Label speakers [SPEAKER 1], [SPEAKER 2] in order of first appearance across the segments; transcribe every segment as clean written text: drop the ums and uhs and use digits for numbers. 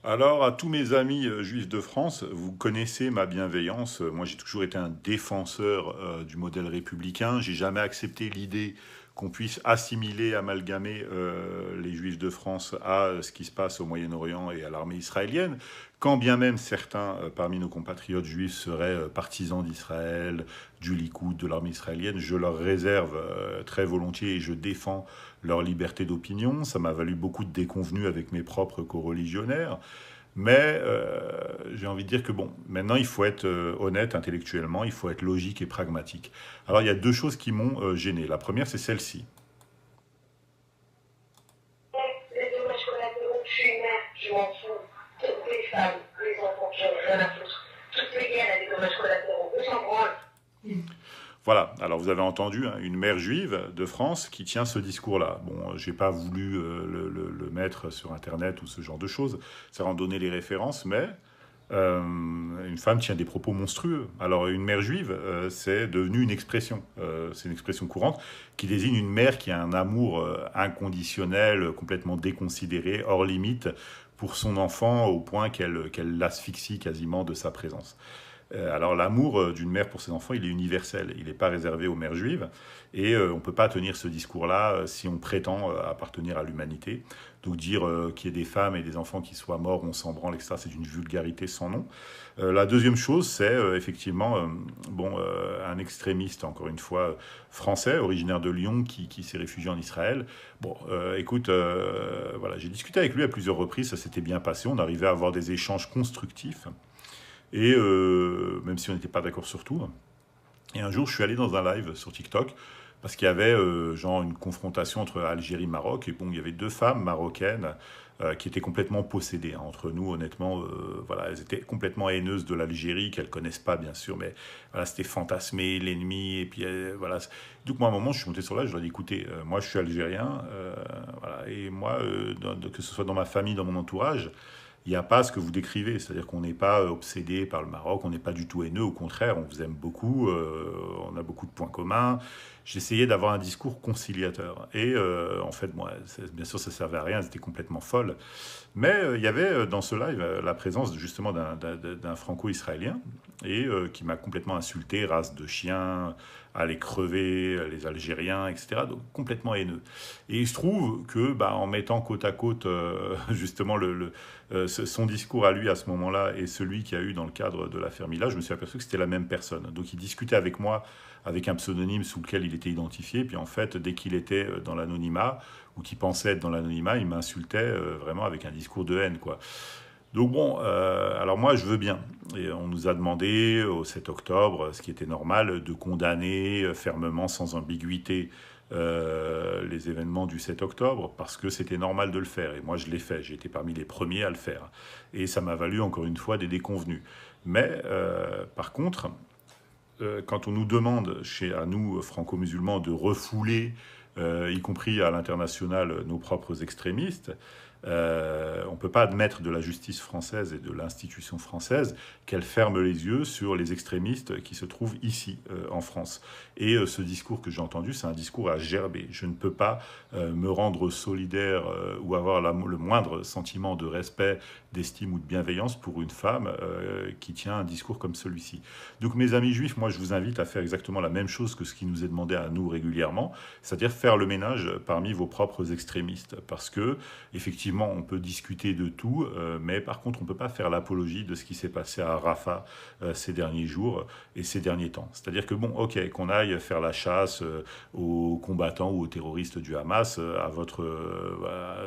[SPEAKER 1] Alors, à tous mes amis juifs de France, vous connaissez ma bienveillance. Moi, j'ai toujours été un défenseur du modèle républicain. J'ai jamais accepté l'idée qu'on puisse assimiler, amalgamer les juifs de France à ce qui se passe au Moyen-Orient et à l'armée israélienne. Quand bien même certains parmi nos compatriotes juifs seraient partisans d'Israël, du Likoud, de l'armée israélienne, je leur réserve très volontiers et je défends leur liberté d'opinion. Ça m'a valu beaucoup de déconvenues avec mes propres coreligionnaires. Mais j'ai envie de dire que bon, maintenant il faut être honnête intellectuellement, il faut être logique et pragmatique. Alors il y a deux choses qui m'ont gêné. La première, c'est celle-ci.
[SPEAKER 2] Les dommages collatéraux, je suis une mère, je m'en fous. Toutes les femmes, les enfants, j'en ai rien à foutre. Toutes les guerres, il y a des dommages collatéraux. On s'en branle.
[SPEAKER 1] Voilà, alors vous avez entendu hein, une mère juive de France qui tient ce discours-là. Bon, j'ai pas voulu le mettre sur Internet ou ce genre de choses, ça en donner les références, mais une femme tient des propos monstrueux. Alors une mère juive, c'est devenu une expression, c'est une expression courante qui désigne une mère qui a un amour inconditionnel, complètement déconsidéré, hors limite pour son enfant, au point qu'elle l'asphyxie quasiment de sa présence. Alors l'amour d'une mère pour ses enfants, il est universel, il n'est pas réservé aux mères juives, et on ne peut pas tenir ce discours-là si on prétend appartenir à l'humanité. Donc dire qu'il y ait des femmes et des enfants qui soient morts, on s'en branle, etc., c'est une vulgarité sans nom. La deuxième chose, c'est effectivement un extrémiste, encore une fois, français, originaire de Lyon, qui s'est réfugié en Israël. Bon, écoute, voilà, j'ai discuté avec lui à plusieurs reprises, ça s'était bien passé, on arrivait à avoir des échanges constructifs. Et même si on n'était pas d'accord sur tout. Et un jour, je suis allé dans un live sur TikTok parce qu'il y avait genre une confrontation entre Algérie et Maroc. Et bon, il y avait deux femmes marocaines qui étaient complètement possédées. Hein. Entre nous, honnêtement, voilà, elles étaient complètement haineuses de l'Algérie, qu'elles connaissent pas, bien sûr, mais voilà, c'était fantasmé, l'ennemi. Et puis voilà. Donc, moi, à un moment, je suis monté sur là, je leur ai dit écoutez, moi, je suis algérien, voilà, et moi, que ce soit dans ma famille, dans mon entourage, il n'y a pas ce que vous décrivez, c'est-à-dire qu'on n'est pas obsédé par le Maroc, on n'est pas du tout haineux, au contraire, on vous aime beaucoup, on a beaucoup de points communs. J'essayais d'avoir un discours conciliateur. Et en fait, moi, bien sûr, ça ne servait à rien, c'était complètement folle. Mais il y avait dans ce live la présence justement d'un franco-israélien et qui m'a complètement insulté, race de chien, aller crever les Algériens, etc. Donc complètement haineux. Et il se trouve que, bah, en mettant côte à côte justement son discours à lui à ce moment-là et celui qu'il y a eu dans le cadre de l'affaire Mila, je me suis aperçu que c'était la même personne. Donc il discutait avec moi avec un pseudonyme sous lequel il était identifié, puis en fait, dès qu'il était dans l'anonymat, ou qu'il pensait être dans l'anonymat, il m'insultait vraiment avec un discours de haine, quoi. Donc bon, alors moi je veux bien. Et on nous a demandé au 7 octobre, ce qui était normal, de condamner fermement, sans ambiguïté, les événements du 7 octobre, parce que c'était normal de le faire. Et moi je l'ai fait, j'ai été parmi les premiers à le faire. Et ça m'a valu encore une fois des déconvenus. Mais par contre, quand on nous demande, à nous, franco-musulmans, de refouler, y compris à l'international, nos propres extrémistes, on ne peut pas admettre de la justice française et de l'institution française qu'elle ferme les yeux sur les extrémistes qui se trouvent ici, en France. Et ce discours que j'ai entendu, c'est un discours à gerber. Je ne peux pas me rendre solidaire ou avoir le moindre sentiment de respect, d'estime ou de bienveillance pour une femme qui tient un discours comme celui-ci. Donc mes amis juifs, moi je vous invite à faire exactement la même chose que ce qui nous est demandé à nous régulièrement, c'est-à-dire faire le ménage parmi vos propres extrémistes. Parce que, effectivement, on peut discuter de tout, mais par contre, on ne peut pas faire l'apologie de ce qui s'est passé à Rafah ces derniers jours et ces derniers temps. C'est-à-dire que, bon, ok, qu'on aille faire la chasse aux combattants ou aux terroristes du Hamas,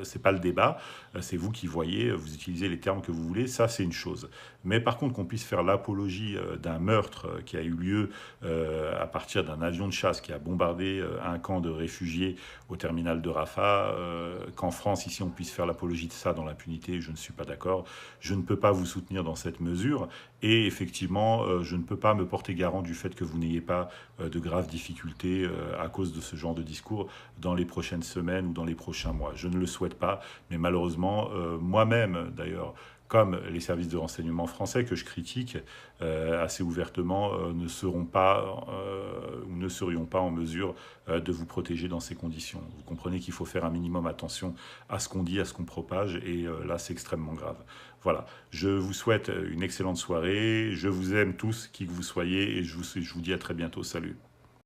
[SPEAKER 1] c'est pas le débat, c'est vous qui voyez, vous utilisez les termes que vous voulez, ça c'est une chose. Mais par contre, qu'on puisse faire l'apologie d'un meurtre qui a eu lieu à partir d'un avion de chasse qui a bombardé un camp de réfugiés au terminal de Rafah, qu'en France, ici, on puisse faire l'apologie de ça dans l'impunité, je ne suis pas d'accord. Je ne peux pas vous soutenir dans cette mesure. Et effectivement, je ne peux pas me porter garant du fait que vous n'ayez pas de graves difficultés à cause de ce genre de discours dans les prochaines semaines ou dans les prochains mois. Je ne le souhaite pas, mais malheureusement, moi-même, d'ailleurs, comme les services de renseignement français que je critique assez ouvertement, ne seront pas ou ne serions pas en mesure de vous protéger dans ces conditions. Vous comprenez qu'il faut faire un minimum attention à ce qu'on dit, à ce qu'on propage, et là c'est extrêmement grave. Voilà, je vous souhaite une excellente soirée, je vous aime tous, qui que vous soyez, et je vous dis à très bientôt, salut.